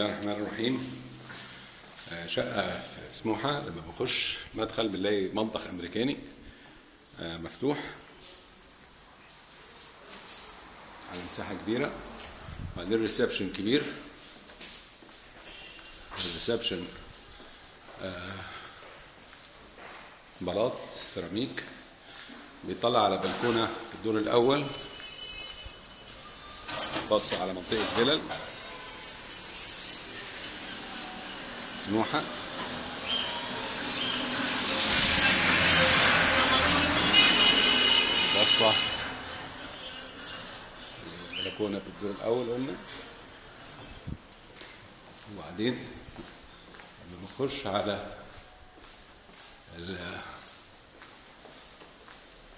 بسم الله الرحمن الرحيم. شقة سموحة، لما بخش مدخل بنلاقي مطبخ أمريكاني مفتوح على مساحة كبيرة، وبعدين ريسبشن كبير. الريسبشن بلاط سيراميك بيطلع على بلكونة في الدور الأول، بص على منطقة فيلل سموحة. بصة البلكونة في الدور الأول قلنا، وبعدين لما نخش على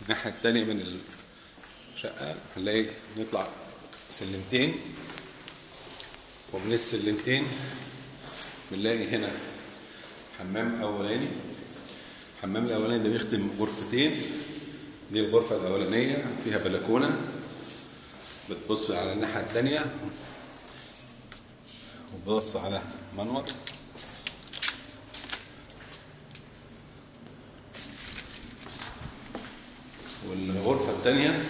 الناحية التانية من الشقة هنلاقي نطلع سلمتين، ومن السلمتين بنلاقي هنا حمام أولاني. الحمام الأولاني ده بيخدم غرفتين. دي الغرفة الأولانية فيها بلكونة بتبص على الناحية التانية وبتبص على منور، والغرفة التانية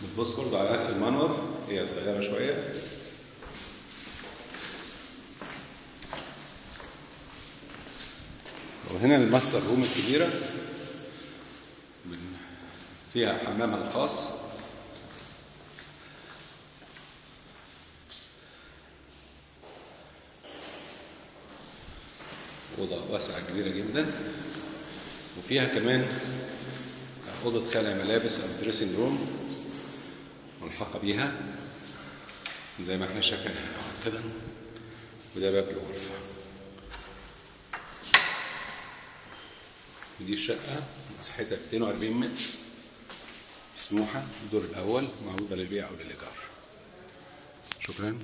بتبص برضه على نفس المنور، هي صغيرة شوية. وهنا الماستر روم الكبيرة فيها حمامها الخاص، أوضة واسعة كبيرة جدا، وفيها كمان أوضة خلع ملابس أو دريسنج روم ملحقة بيها زي ما احنا شايفين كده. وده باب الغرفة. ودي الشقة مساحتها 240 متر في سموحة، الدور الأول، معروضة للبيع أو للإيجار. شكرا.